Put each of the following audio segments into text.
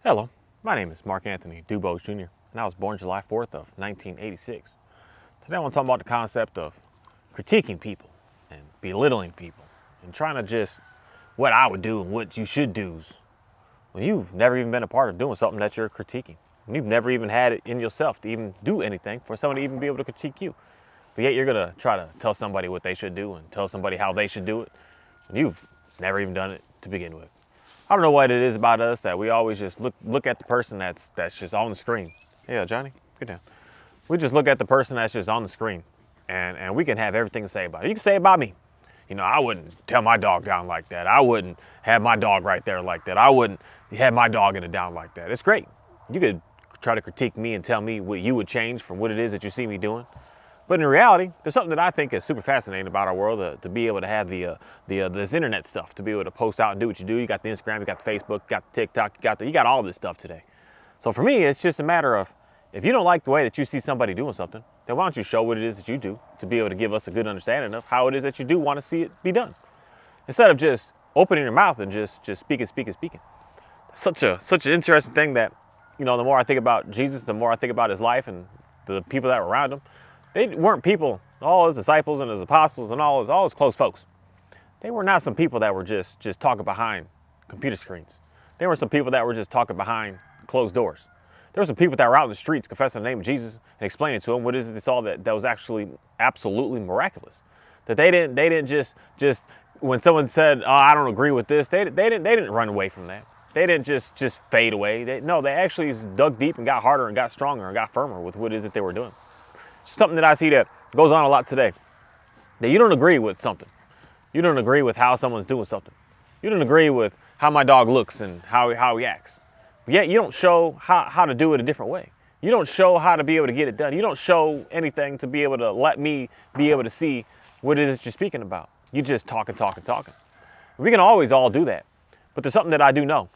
Hello, my name is Mark Anthony Dubose Jr., and I was born July 4th of 1986. Today I want to talk about the concept of critiquing people and belittling people and trying to just what I would do and what you should do when you've never even been a part of doing something that you're critiquing. When you've never even had it in yourself to even do anything for someone to even be able to critique you. But yet you're going to try to tell somebody what they should do and tell somebody how they should do it when you've never even done it to begin with. I don't know what it is about us that we always just look at the person that's just on the screen. Yeah, Johnny, get down. We just look at the person that's just on the screen, and we can have everything to say about it. You can say about me. You know, I wouldn't tell my dog down like that. I wouldn't have my dog right there like that. I wouldn't have my dog in it down like that. It's great. You could try to critique me and tell me what you would change from what it is that you see me doing. But in reality, there's something that I think is super fascinating about our world, to be able to have this internet stuff, to be able to post out and do what you do. You got the Instagram, you got the Facebook, you got the TikTok, you got all this stuff today. So for me, it's just a matter of, if you don't like the way that you see somebody doing something, then why don't you show what it is that you do to be able to give us a good understanding of how it is that you do want to see it be done. Instead of just opening your mouth and just speaking. Such an interesting thing that, you know, the more I think about Jesus, the more I think about his life and the people that were around him. They weren't people, all his disciples and his apostles and all his close folks. They were not some people that were just talking behind computer screens. They were some people that were just talking behind closed doors. There were some people that were out in the streets confessing the name of Jesus and explaining to him what is it they saw that was actually absolutely miraculous. That they didn't just when someone said, "Oh, I don't agree with this," they didn't run away from that. They didn't just fade away. They actually dug deep and got harder and got stronger and got firmer with what is it they were doing. Something that I see that goes on a lot today. That you don't agree with something. You don't agree with how someone's doing something. You don't agree with how my dog looks and how he acts. But yet you don't show how to do it a different way. You don't show how to be able to get it done. You don't show anything to be able to let me be able to see what it is that you're speaking about. You just talking. We can always all do that. But there's something that I do know.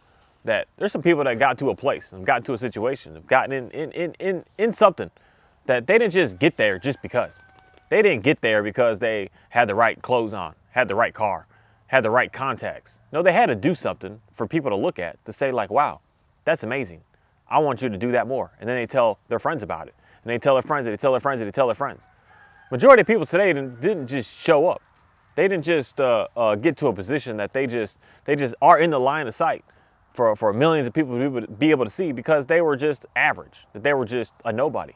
That there's some people that got to a place and got to a situation, have gotten in something that they didn't just get there just because. They didn't get there because they had the right clothes on, had the right car, had the right contacts. No, they had to do something for people to look at, to say like, wow, that's amazing. I want you to do that more. And then they tell their friends about it. And they tell their friends, and they tell their friends, and they tell their friends. Majority of people today didn't just show up. They didn't just get to a position that they just are in the line of sight for millions of people to be able to see because they were just average, that they were just a nobody.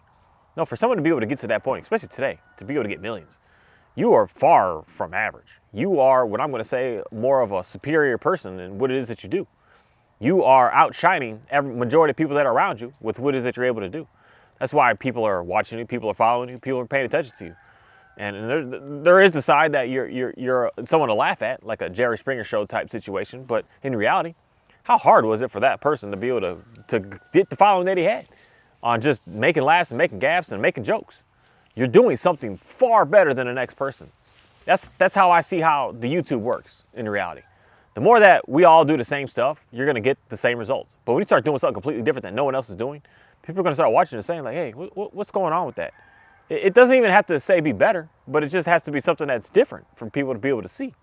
No, for someone to be able to get to that point, especially today, to be able to get millions, you are far from average. You are, what I'm going to say, more of a superior person in what it is that you do. You are outshining every majority of people that are around you with what it is that you're able to do. That's why people are watching you, people are following you, people are paying attention to you. And there is the side that you're someone to laugh at, like a Jerry Springer show type situation. But in reality, how hard was it for that person to be able to get the following that he had? On just making laughs and making gaffes and making jokes. You're doing something far better than the next person. That's how I see how the YouTube works in reality. The more that we all do the same stuff, you're gonna get the same results. But when you start doing something completely different that no one else is doing, people are gonna start watching and saying like, hey, what's going on with that? It doesn't even have to say be better, but it just has to be something that's different for people to be able to see.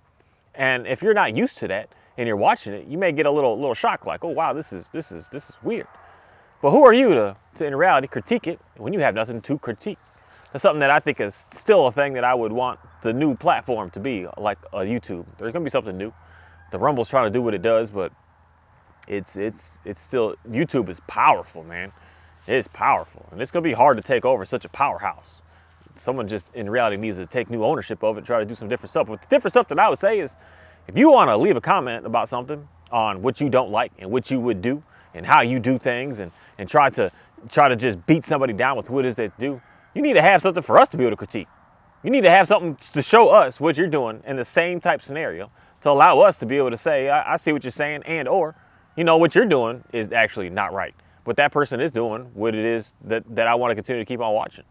And if you're not used to that and you're watching it, you may get a little shock like, oh wow, this is weird. But who are you to in reality critique it when you have nothing to critique? That's something that I think is still a thing that I would want the new platform to be, like a YouTube. There's gonna be something new. The Rumble's trying to do what it does, but it's still, YouTube is powerful, man. It is powerful, and it's gonna be hard to take over such a powerhouse. Someone just in reality needs to take new ownership of it and try to do some different stuff. But the different stuff that I would say is, if you want to leave a comment about something on what you don't like and what you would do and how you do things and try to just beat somebody down with what it is they do, you need to have something for us to be able to critique. You need to have something to show us what you're doing in the same type scenario to allow us to be able to say, I see what you're saying, and or, you know, what you're doing is actually not right. But that person is doing what it is that I want to continue to keep on watching.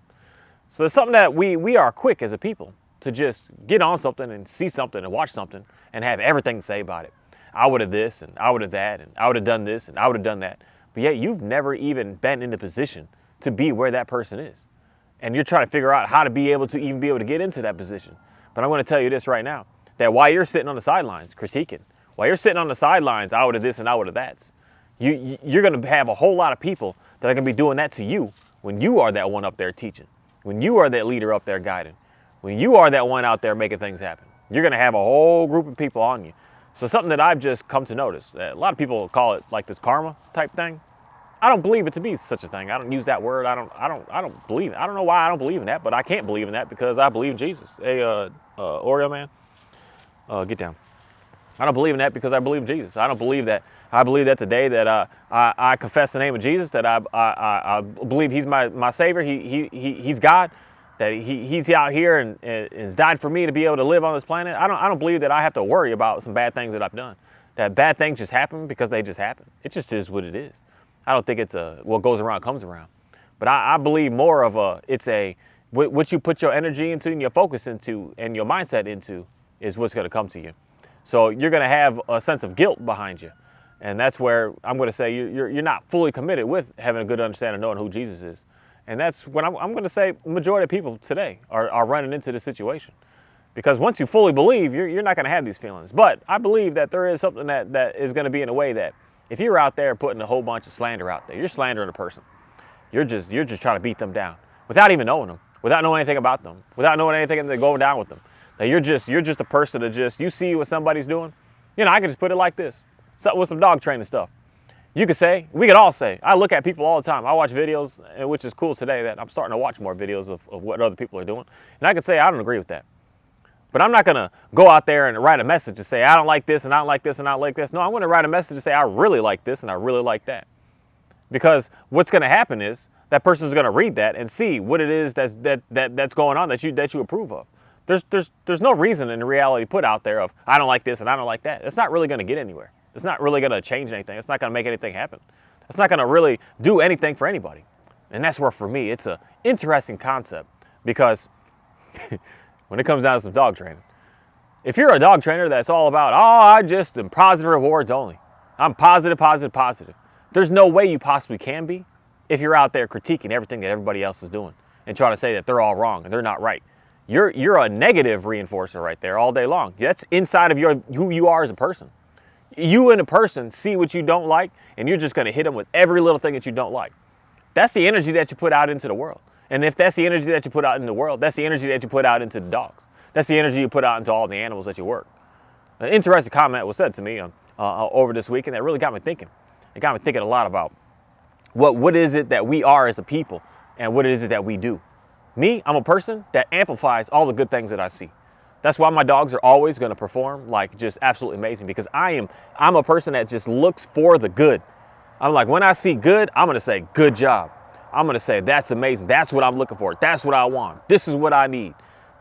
So it's something that we are quick as a people to just get on something and see something and watch something and have everything to say about it. I would have this and I would have that and I would have done this and I would have done that. But yet you've never even been in the position to be where that person is. And you're trying to figure out how to be able to get into that position. But I'm going to tell you this right now, that while you're sitting on the sidelines critiquing, while you're sitting on the sidelines, I would have this and I would have that, You're going to have a whole lot of people that are going to be doing that to you when you are that one up there teaching, when you are that leader up there guiding, when you are that one out there making things happen. You're going to have a whole group of people on you. So something that I've just come to notice, a lot of people call it like this karma type thing. I don't believe it to be such a thing. I don't use that word. I don't believe it. I don't know why I don't believe in that, but I can't believe in that because I believe in Jesus. Hey, Oreo man, get down. I don't believe in that because I believe in Jesus. I don't believe that. I believe that the day that I confess the name of Jesus, that I believe He's my Savior. He's God. That He's out here and has died for me to be able to live on this planet. I don't believe that I have to worry about some bad things that I've done. That bad things just happen because they just happen. It just is what it is. I don't think it's what goes around comes around. But I believe more of what you put your energy into and your focus into and your mindset into is what's going to come to you. So you're going to have a sense of guilt behind you. And that's where I'm going to say you're not fully committed with having a good understanding of knowing who Jesus is. And that's when I'm going to say the majority of people today are running into this situation. Because once you fully believe, you're not going to have these feelings. But I believe that there is something that is going to be in a way that if you're out there putting a whole bunch of slander out there, you're slandering a person. You're just trying to beat them down without even knowing them, without knowing anything about them, without knowing anything that's going down with them. That you're just a person that you see what somebody's doing. You know, I can just put it like this. Something with some dog training stuff. You could say, we could all say, I look at people all the time. I watch videos, which is cool today that I'm starting to watch more videos of what other people are doing. And I could say, I don't agree with that. But I'm not going to go out there and write a message to say, I don't like this and I don't like this and I don't like this. No, I'm going to write a message to say, I really like this and I really like that. Because what's going to happen is that person's going to read that and see what it is that's going on that you approve of. There's no reason in reality put out there of, I don't like this and I don't like that. It's not really going to get anywhere. It's not really going to change anything. It's not going to make anything happen. It's not going to really do anything for anybody. And that's where, for me, it's an interesting concept because when it comes down to some dog training, if you're a dog trainer that's all about, I just am positive rewards only. I'm positive, positive, positive. There's no way you possibly can be if you're out there critiquing everything that everybody else is doing and trying to say that they're all wrong and they're not right. You're a negative reinforcer right there all day long. That's inside of who you are as a person. You and a person see what you don't like, and you're just going to hit them with every little thing that you don't like. That's the energy that you put out into the world. And if that's the energy that you put out in the world, that's the energy that you put out into the dogs. That's the energy you put out into all the animals that you work. An interesting comment was said to me over this weekend that really got me thinking. It got me thinking a lot about what is it that we are as a people and what is it that we do. Me, I'm a person that amplifies all the good things that I see. That's why my dogs are always going to perform like just absolutely amazing because I'm a person that just looks for the good. I'm like, when I see good, I'm going to say, good job. I'm going to say, that's amazing. That's what I'm looking for. That's what I want. This is what I need.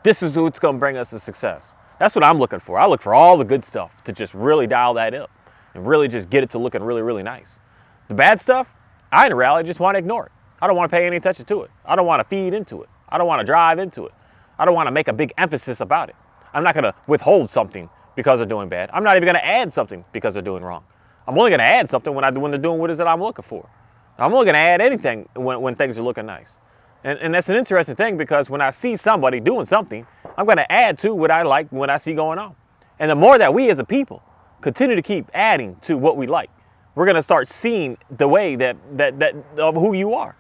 This is what's going to bring us to success. That's what I'm looking for. I look for all the good stuff to just really dial that up and really just get it to looking really, really nice. The bad stuff, I in reality just want to ignore it. I don't want to pay any attention to it. I don't want to feed into it. I don't want to drive into it. I don't want to make a big emphasis about it. I'm not going to withhold something because they're doing bad. I'm not even going to add something because they're doing wrong. I'm only going to add something when they're doing what it is that I'm looking for. I'm only going to add anything when things are looking nice. And that's an interesting thing because when I see somebody doing something, I'm going to add to what I like when I see going on. And the more that we as a people continue to keep adding to what we like, we're going to start seeing the way that of who you are.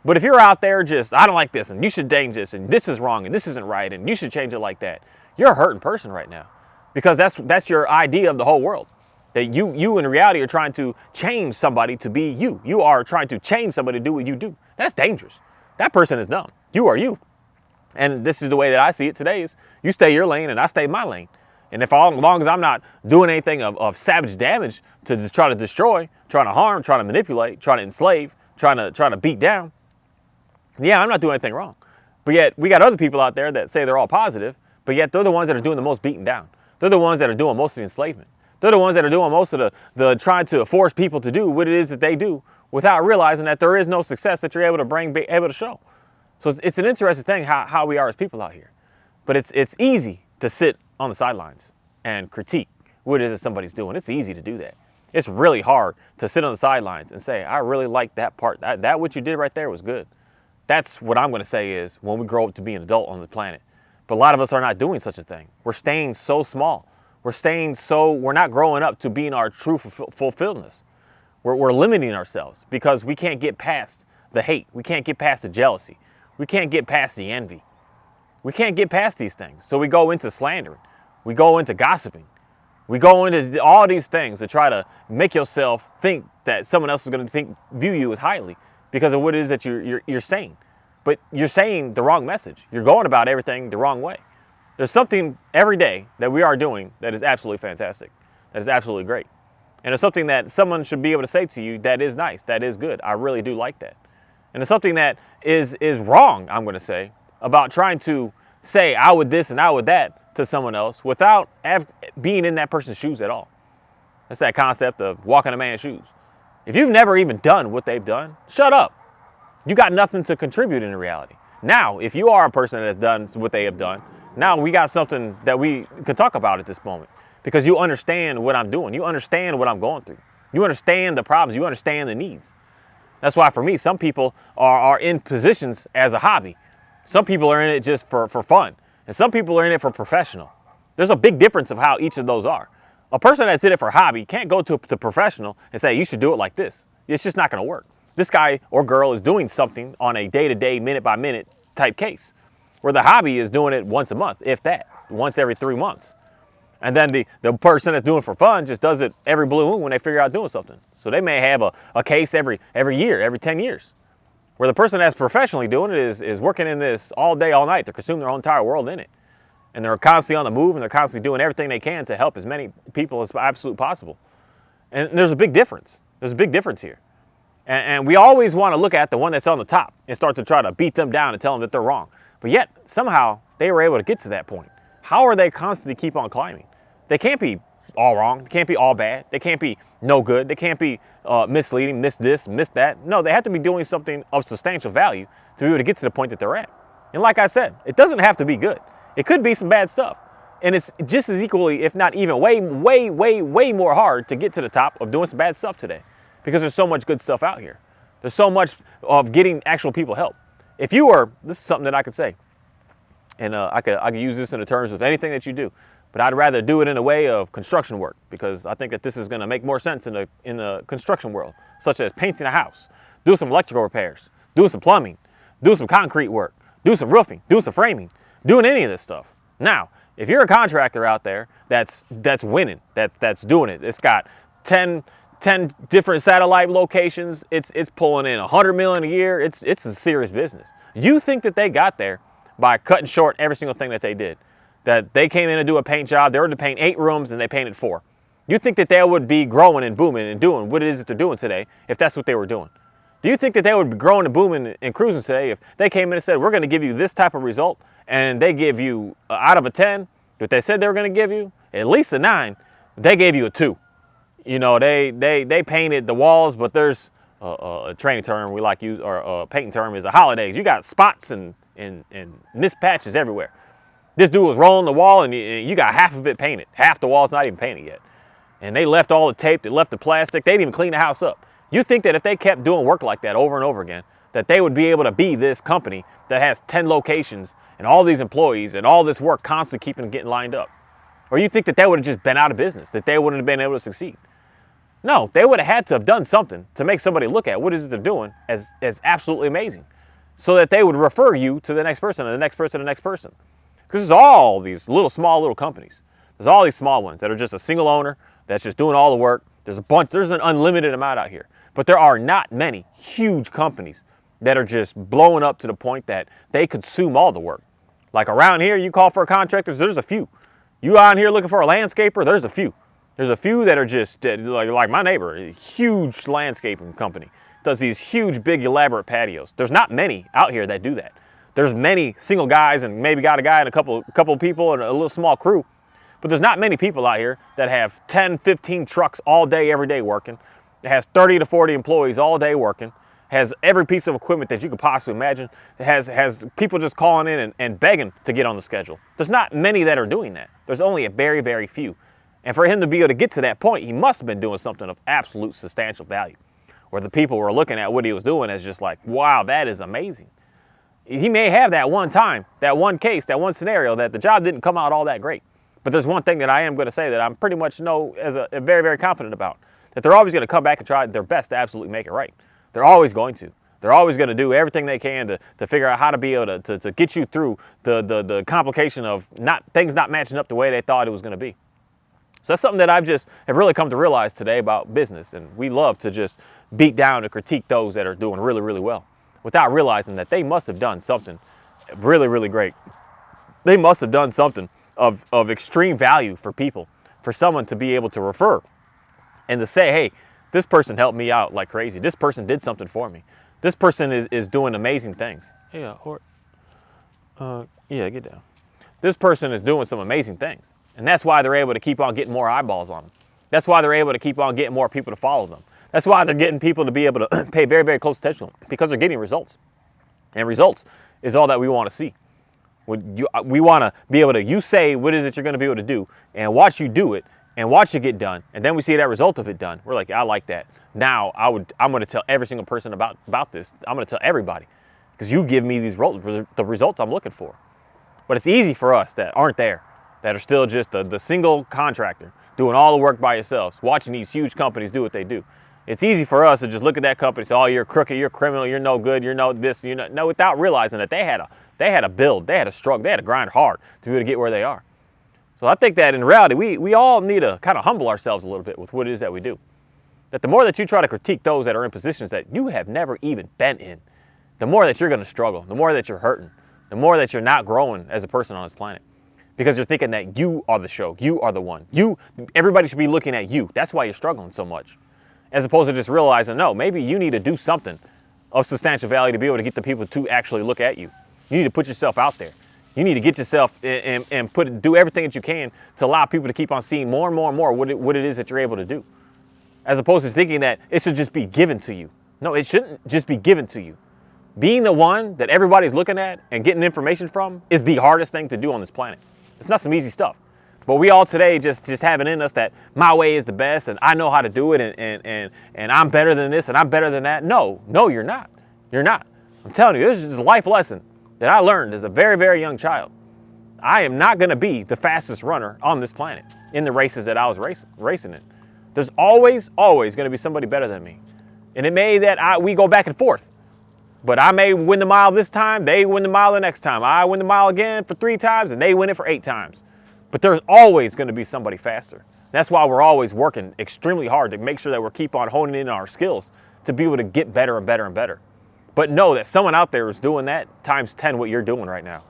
But if you're out there just, I don't like this and you should change this and this is wrong and this isn't right and you should change it like that, you're a hurting person right now because that's your idea of the whole world. That you in reality are trying to change somebody to be you. You are trying to change somebody to do what you do. That's dangerous. That person is dumb. You are you. And this is the way that I see it today is you stay your lane and I stay my lane. And if as long as I'm not doing anything of savage damage to try to destroy, trying to harm, trying to manipulate, trying to enslave, trying to beat down, yeah, I'm not doing anything wrong. But yet we got other people out there that say they're all positive, but yet they're the ones that are doing the most beating down. They're the ones that are doing most of the enslavement. They're the ones that are doing most of the trying to force people to do what it is that they do without realizing that there is no success that you're able to show. So it's an interesting thing how we are as people out here. But it's easy to sit on the sidelines and critique what it is that somebody's doing. It's easy to do that. It's really hard to sit on the sidelines and say, I really like that part. That what you did right there was good. That's what I'm going to say is when we grow up to be an adult on the planet. But a lot of us are not doing such a thing. We're staying so small. We're not growing up to being our true fulfilledness. We're limiting ourselves because we can't get past the hate. We can't get past the jealousy. We can't get past the envy. We can't get past these things. So we go into slandering. We go into gossiping. We go into all these things to try to make yourself think that someone else is going to view you as highly because of what it is that you're saying. But you're saying the wrong message. You're going about everything the wrong way. There's something every day that we are doing that is absolutely fantastic. That is absolutely great. And it's something that someone should be able to say to you that is nice, that is good. I really do like that. And it's something that is wrong, I'm going to say, about trying to say I would this and I would that to someone else without being in that person's shoes at all. That's that concept of walking a man's shoes. If you've never even done what they've done, shut up. You got nothing to contribute in reality. Now, if you are a person that has done what they have done, now we got something that we could talk about at this moment because you understand what I'm doing. You understand what I'm going through. You understand the problems. You understand the needs. That's why for me, some people are in positions as a hobby. Some people are in it just for fun. And some people are in it for professional. There's a big difference of how each of those are. A person that's in it for hobby can't go to the professional and say, you should do it like this. It's just not going to work. This guy or girl is doing something on a day-to-day, minute-by-minute type case, where the hobby is doing it once a month, if that, once every 3 months. And then the person that's doing it for fun just does it every blue moon when they figure out doing something. So they may have a case every year, every 10 years. Where the person that's professionally doing it is working in this all day, all night. They're consuming their whole entire world in it. And they're constantly on the move, and they're constantly doing everything they can to help as many people as absolutely possible. And there's a big difference. There's a big difference here. And we always want to look at the one that's on the top and start to try to beat them down and tell them that they're wrong. But yet, somehow, they were able to get to that point. How are they constantly keep on climbing? They can't be all wrong. They can't be all bad. They can't be no good. They can't be misleading, miss this, miss that. No, they have to be doing something of substantial value to be able to get to the point that they're at. And like I said, it doesn't have to be good. It could be some bad stuff. And it's just as equally, if not even way more hard to get to the top of doing some bad stuff today. Because there's so much good stuff out here. There's so much of getting actual people help. If you were, this is something that I could say, and I could use this in the terms of anything that you do, but I'd rather do it in a way of construction work because I think that this is going to make more sense in the construction world, such as painting a house, do some electrical repairs, do some plumbing, do some concrete work, do some roofing, do some framing, doing any of this stuff. Now, if you're a contractor out there that's winning, that's doing it, it's got 10 different satellite locations, it's pulling in $100 million a year, it's a serious business. You think that they got there by cutting short every single thing that they did? That they came in to do a paint job, they were to paint 8 rooms and they painted 4. You think that they would be growing and booming and doing what it is that they're doing today if that's what they were doing? Do you think that they would be growing and booming and cruising today if they came in and said, we're going to give you this type of result, and they give you, out of a 10, that they said they were going to give you, at least a 9, they gave you a 2. You know, they painted the walls, but there's a training term we like use, or a painting term is a holidays. You got spots and missed patches everywhere. This dude was rolling the wall, and you got half of it painted. Half the wall's not even painted yet. And they left all the tape, they left the plastic, they didn't even clean the house up. You think that if they kept doing work like that over and over again, that they would be able to be this company that has 10 locations and all these employees and all this work constantly keeping getting lined up? Or you think that they would have just been out of business, that they wouldn't have been able to succeed? No, they would have had to have done something to make somebody look at what is it they're doing as absolutely amazing, so that they would refer you to the next person and the next person and the next person. Because there's all these small little companies. There's all these small ones that are just a single owner that's just doing all the work. There's an unlimited amount out here. But there are not many huge companies that are just blowing up to the point that they consume all the work. Like around here, you call for a contractor, there's a few. You out here looking for a landscaper, there's a few. There's a few that are just, like my neighbor, a huge landscaping company, does these huge, big, elaborate patios. There's not many out here that do that. There's many single guys and maybe got a guy and a couple people and a little small crew. But there's not many people out here that have 10, 15 trucks all day, every day working. It has 30 to 40 employees all day working. Has every piece of equipment that you could possibly imagine. It has people just calling in and begging to get on the schedule. There's not many that are doing that. There's only a very, very few. And for him to be able to get to that point, he must have been doing something of absolute substantial value, where the people were looking at what he was doing as just like, wow, that is amazing. He may have that one time, that one case, that one scenario that the job didn't come out all that great. But there's one thing that I am going to say that I'm pretty much know as a very, very confident about. that they're always going to come back and try their best to absolutely make it right. They're always going to. They're always going to do everything they can to figure out how to be able to get you through the complication of things not matching up the way they thought it was going to be. So that's something that have really come to realize today about business. And we love to just beat down and critique those that are doing really, really well without realizing that they must have done something really, really great. They must have done something of extreme value for people, for someone to be able to refer and to say, hey, this person helped me out like crazy. This person did something for me. This person is doing amazing things. Yeah, get down. This person is doing some amazing things. And that's why they're able to keep on getting more eyeballs on them. That's why they're able to keep on getting more people to follow them. That's why they're getting people to be able to pay very, very close attention to them, because they're getting results. And results is all that we want to see. We want to be able to, you say what it is that you're going to be able to do, and watch you do it, and watch it get done, and then we see that result of it done. We're like, I like that. Now I'm going to tell every single person about this. I'm going to tell everybody, because you give me the results I'm looking for. But it's easy for us that aren't there, that are still just the single contractor doing all the work by yourselves, watching these huge companies do what they do. It's easy for us to just look at that company and say, oh, you're crooked, you're criminal, you're no good, you're no this, you're no, without realizing that they had a build, they had a struggle, they had to grind hard to be able to get where they are. So I think that in reality, we all need to kind of humble ourselves a little bit with what it is that we do. That the more that you try to critique those that are in positions that you have never even been in, the more that you're going to struggle, the more that you're hurting, the more that you're not growing as a person on this planet. Because you're thinking that you are the show, you are the one. Everybody should be looking at you. That's why you're struggling so much. As opposed to just realizing, no, maybe you need to do something of substantial value to be able to get the people to actually look at you. You need to put yourself out there. You need to get yourself and do everything that you can to allow people to keep on seeing more and more and more what it is that you're able to do. As opposed to thinking that it should just be given to you. No, it shouldn't just be given to you. Being the one that everybody's looking at and getting information from is the hardest thing to do on this planet. It's not some easy stuff. But we all today just have it in us that my way is the best and I know how to do it and I'm better than this and I'm better than that. No, you're not. You're not. I'm telling you, this is just a life lesson that I learned as a very, very young child. I am not going to be the fastest runner on this planet in the races that I was racing in. There's always going to be somebody better than me. And it may that we go back and forth. But I may win the mile this time, they win the mile the next time. I win the mile again for 3 times, and they win it for 8 times. But there's always going to be somebody faster. That's why we're always working extremely hard to make sure that we keep on honing in on our skills to be able to get better and better and better. But know that someone out there is doing that times 10 what you're doing right now.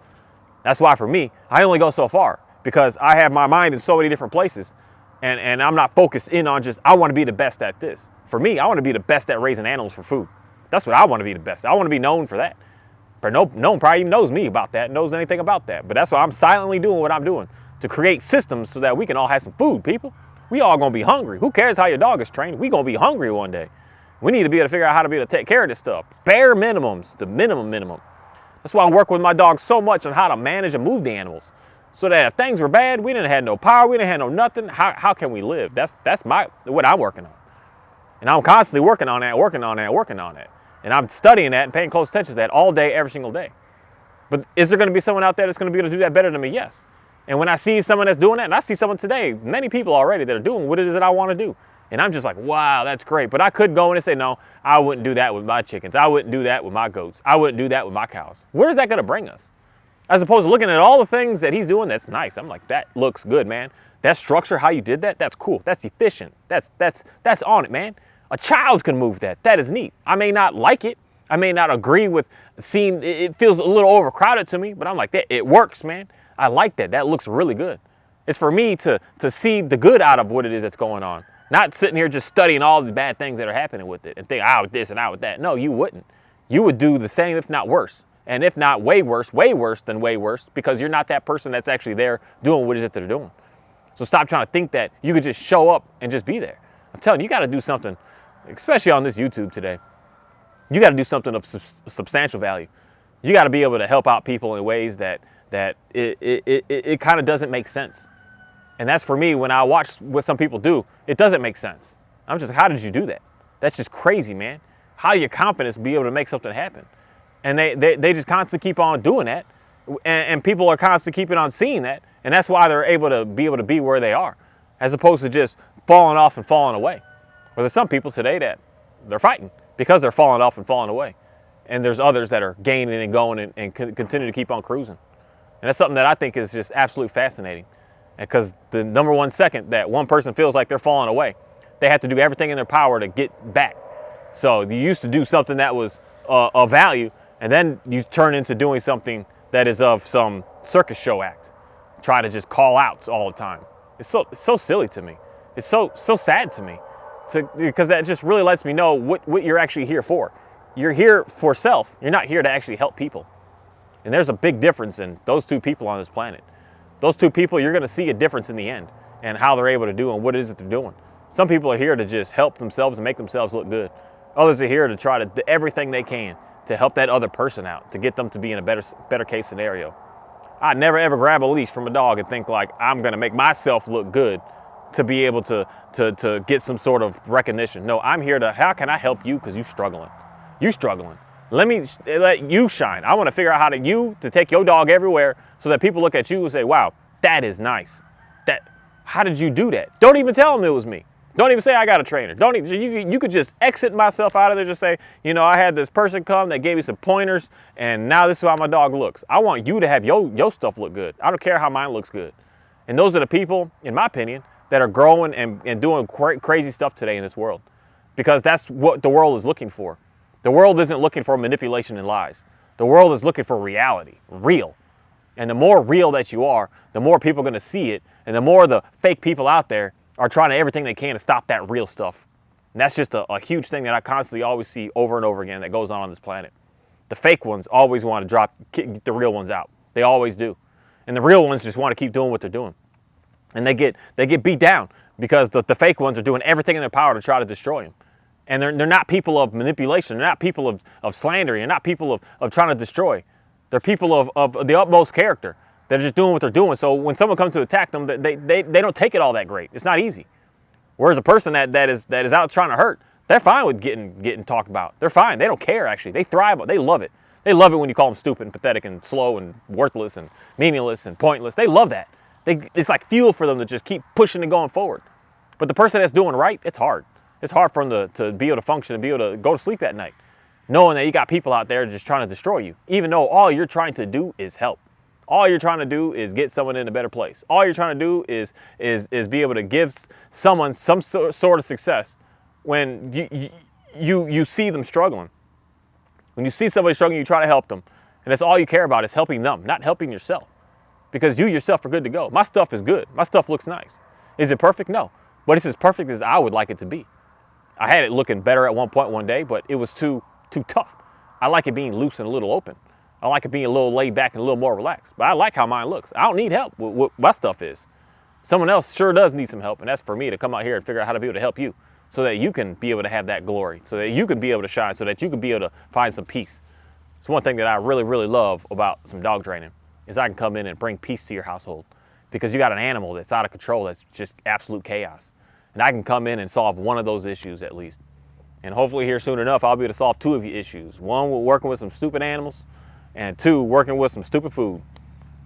That's why for me, I only go so far because I have my mind in so many different places, and I'm not focused in on just, I want to be the best at this. For me, I want to be the best at raising animals for food. That's what I want to be the best. I want to be known for that. But no one probably even knows me about that, knows anything about that. But that's why I'm silently doing what I'm doing, to create systems so that we can all have some food, people. We all going to be hungry. Who cares how your dog is trained? We going to be hungry one day. We need to be able to figure out how to be able to take care of this stuff. Bare minimums, the minimum. That's why I work with my dogs so much on how to manage and move the animals. So that if things were bad, we didn't have no power, we didn't have no nothing. How can we live? That's what I'm working on. And I'm constantly working on that. And I'm studying that and paying close attention to that all day, every single day. But is there going to be someone out there that's going to be able to do that better than me? Yes. And when I see someone that's doing that, and I see someone today, many people already that are doing what it is that I want to do. And I'm just like, wow, that's great. But I could go in and say, no, I wouldn't do that with my chickens. I wouldn't do that with my goats. I wouldn't do that with my cows. Where's that going to bring us? As opposed to looking at all the things that he's doing, that's nice. I'm like, that looks good, man. That structure, how you did that, that's cool. That's efficient. That's on it, man. A child can move that. That is neat. I may not like it. I may not agree with seeing, it feels a little overcrowded to me, but I'm like, it works, man. I like that. That looks really good. It's for me to see the good out of what it is that's going on. Not sitting here just studying all the bad things that are happening with it and think, out with this and out with that. No, you wouldn't. You would do the same, if not worse. And if not way worse than way worse, because you're not that person that's actually there doing what it is that they're doing. So stop trying to think that you could just show up and just be there. I'm telling you, you got to do something, especially on this YouTube today. You got to do something of substantial value. You got to be able to help out people in ways that it kind of doesn't make sense. And that's for me, when I watch what some people do, it doesn't make sense. I'm just like, how did you do that? That's just crazy, man. How do your confidence be able to make something happen? And they just constantly keep on doing that. And people are constantly keeping on seeing that. And that's why they're able to be where they are, as opposed to just falling off and falling away. Well, there's some people today that they're fighting because they're falling off and falling away. And there's others that are gaining and going and continue to keep on cruising. And that's something that I think is just absolutely fascinating. Because the number 1 second that one person feels like they're falling away, they have to do everything in their power to get back. So you used to do something that was of value, and then you turn into doing something that is of some circus show act. Try to just call outs all the time. It's so silly to me. It's so sad to me, because that just really lets me know what you're actually here for. You're here for self. You're not here to actually help people. And there's a big difference in those two people on this planet. Those two people, you're going to see a difference in the end and how they're able to do and what it is that they're doing. Some people are here to just help themselves and make themselves look good. Others are here to try to do everything they can to help that other person out, to get them to be in a better case scenario. I'd never ever grab a leash from a dog and think like I'm going to make myself look good to be able to get some sort of recognition. No, I'm here to, how can I help you because you're struggling? You're struggling. Let you shine. I want to figure out how to take your dog everywhere so that people look at you and say, wow, that is nice. How did you do that? Don't even tell them it was me. Don't even say I got a trainer. Don't even, you could just exit myself out of there. Just say, I had this person come that gave me some pointers, and now this is how my dog looks. I want you to have your stuff look good. I don't care how mine looks good. And those are the people, in my opinion, that are growing and doing crazy stuff today in this world, because that's what the world is looking for. The world isn't looking for manipulation and lies. The world is looking for reality, real. And the more real that you are, the more people are going to see it, and the more the fake people out there are trying everything they can to stop that real stuff. And that's just a huge thing that I constantly always see over and over again that goes on this planet. The fake ones always want to kick the real ones out. They always do. And the real ones just want to keep doing what they're doing. And they get beat down because the fake ones are doing everything in their power to try to destroy them. And they're not people of manipulation. They're not people of slandering. They're not people of trying to destroy. They're people of the utmost character. They're just doing what they're doing. So when someone comes to attack them, they don't take it all that great. It's not easy. Whereas a person that is out trying to hurt, they're fine with getting talked about. They're fine. They don't care, actually. They thrive. They love it. They love it when you call them stupid and pathetic and slow and worthless and meaningless and pointless. They love that. It's like fuel for them to just keep pushing and going forward. But the person that's doing right, it's hard. It's hard for them to be able to function and be able to go to sleep at night, knowing that you got people out there just trying to destroy you, even though all you're trying to do is help. All you're trying to do is get someone in a better place. All you're trying to do is be able to give someone some sort of success when you see them struggling. When you see somebody struggling, you try to help them. And that's all you care about is helping them, not helping yourself. Because you yourself are good to go. My stuff is good. My stuff looks nice. Is it perfect? No. But it's as perfect as I would like it to be. I had it looking better at one point one day, but it was too tough. I like it being loose and a little open. I like it being a little laid back and a little more relaxed. But I like how mine looks. I don't need help with what my stuff is. Someone else sure does need some help, and that's for me to come out here and figure out how to be able to help you so that you can be able to have that glory, so that you can be able to shine, so that you can be able to find some peace. It's one thing that I really, really love about some dog training is I can come in and bring peace to your household, because you got an animal that's out of control, that's just absolute chaos. And I can come in and solve one of those issues at least. And hopefully here soon enough, I'll be able to solve two of your issues. One, working with some stupid animals, and two, working with some stupid food.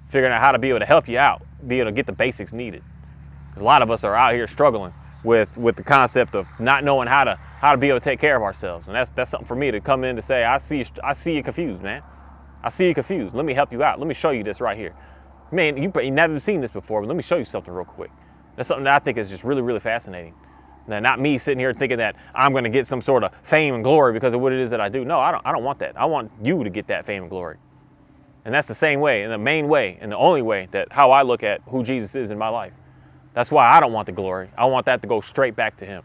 Figuring out how to be able to help you out, be able to get the basics needed. Because a lot of us are out here struggling with the concept of not knowing how to be able to take care of ourselves. And that's something for me to come in to say, I see you confused, man. I see you confused. Let me help you out. Let me show you this right here. Man, you never seen this before, but let me show you something real quick. That's something that I think is just really, really fascinating. Now, not me sitting here thinking that I'm going to get some sort of fame and glory because of what it is that I do. No, I don't want that. I want you to get that fame and glory. And that's the same way, and the main way, and the only way that how I look at who Jesus is in my life. That's why I don't want the glory. I want that to go straight back to him.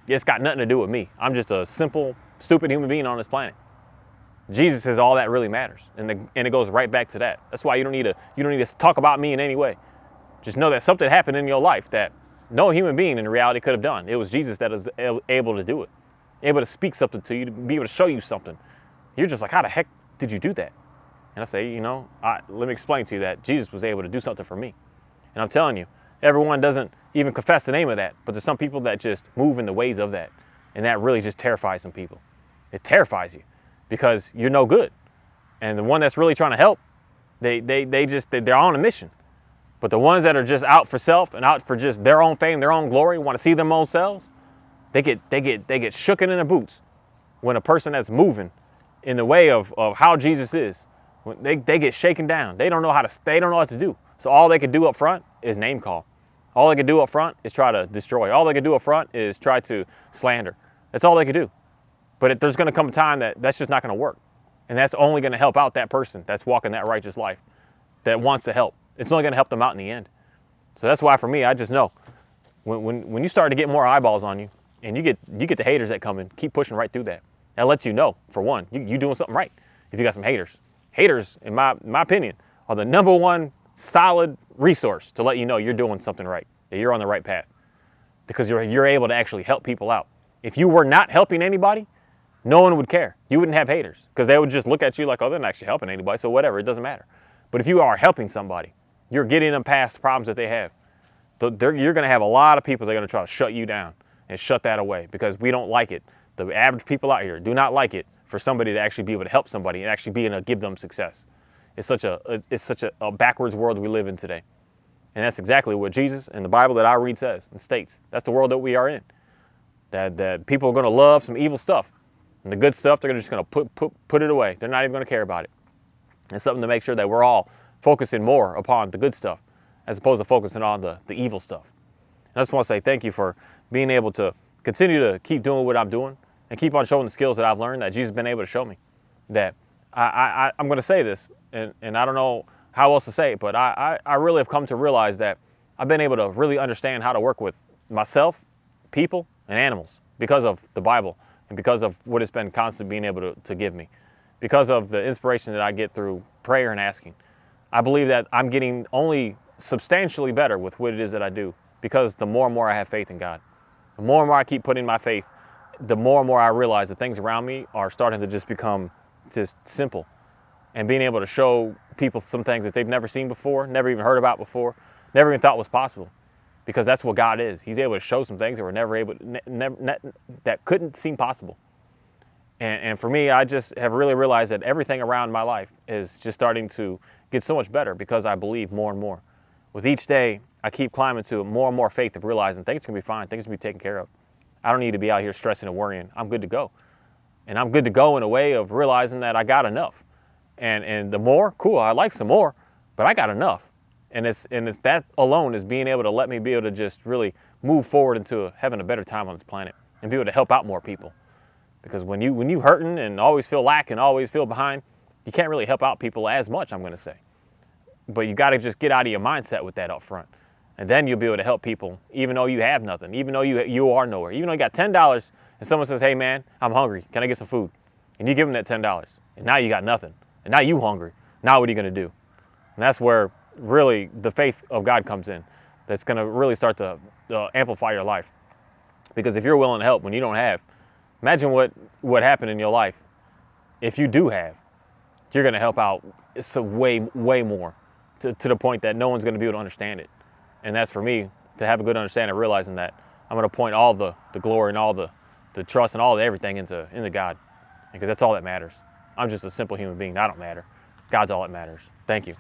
It's got nothing to do with me. I'm just a simple, stupid human being on this planet. Jesus is all that really matters, and it goes right back to that. That's why you don't need to talk about me in any way. Just know that something happened in your life that no human being in reality could have done. It was Jesus that was able to do it, able to speak something to you, to be able to show you something. You're just like, how the heck did you do that? And I say, let me explain to you that Jesus was able to do something for me. And I'm telling you, everyone doesn't even confess the name of that, but there's some people that just move in the ways of that, and that really just terrifies some people. It terrifies you because you're no good. And the one that's really trying to help, they're on a mission. But the ones that are just out for self and out for just their own fame, their own glory, want to see them own selves, They get shooken in their boots when a person that's moving in the way of how Jesus is, when they get shaken down. They don't know what to do. So all they can do up front is name call. All they can do up front is try to destroy. All they can do up front is try to slander. That's all they can do. But there's going to come a time that's just not going to work. And that's only going to help out that person that's walking that righteous life, that wants to help. It's only going to help them out in the end. So that's why for me, I just know when you start to get more eyeballs on you and you get the haters that come in, keep pushing right through that. That lets you know, for one, you doing something right. If you got some haters. Haters, in my opinion, are the number one solid resource to let you know you're doing something right, that you're on the right path. Because you're able to actually help people out. If you were not helping anybody, no one would care. You wouldn't have haters because they would just look at you like, oh, they're not actually helping anybody, so whatever, it doesn't matter. But if you are helping somebody, you're getting them past the problems that they have. You're going to have a lot of people that are going to try to shut you down and shut that away because we don't like it. The average people out here do not like it for somebody to actually be able to help somebody and actually be able to give them success. It's such a backwards world we live in today. And that's exactly what Jesus and the Bible that I read says and states. That's the world that we are in. That people are going to love some evil stuff. And the good stuff, they're just going to put it away. They're not even going to care about it. It's something to make sure that we're all focusing more upon the good stuff as opposed to focusing on the evil stuff. And I just want to say thank you for being able to continue to keep doing what I'm doing and keep on showing the skills that I've learned that Jesus has been able to show me. That I'm going to say this, and I don't know how else to say it, but I really have come to realize that I've been able to really understand how to work with myself, people, and animals because of the Bible and because of what it's been constantly being able to give me, because of the inspiration that I get through prayer and asking. I believe that I'm getting only substantially better with what it is that I do because the more and more I have faith in God. The more and more I keep putting my faith, the more and more I realize the things around me are starting to just become just simple. And being able to show people some things that they've never seen before, never even heard about before, never even thought was possible. Because that's what God is. He's able to show some things that were never able, that couldn't seem possible. And for me, I just have really realized that everything around my life is just starting to get so much better because I believe more and more. With each day, I keep climbing to more and more faith of realizing things can be fine, things can be taken care of. I don't need to be out here stressing and worrying. I'm good to go. And I'm good to go in a way of realizing that I got enough. And the more, cool, I like some more, but I got enough. And it's that alone is being able to let me be able to just really move forward into having a better time on this planet and be able to help out more people. Because when you hurting and always feel lack and always feel behind, you can't really help out people as much, I'm going to say. But you got to just get out of your mindset with that up front. And then you'll be able to help people even though you have nothing, even though you are nowhere. Even though you got $10 and someone says, hey man, I'm hungry, can I get some food? And you give them that $10 and now you got nothing. And now you hungry. Now what are you going to do? And that's where really the faith of God comes in. That's going to really start to amplify your life. Because if you're willing to help when you don't have, imagine what happened in your life if you do have. You're going to help out way more to the point that no one's going to be able to understand it. And that's for me to have a good understanding, realizing that I'm going to point all the glory and all the trust and all the everything into God. Because that's all that matters. I'm just a simple human being. I don't matter. God's all that matters. Thank you.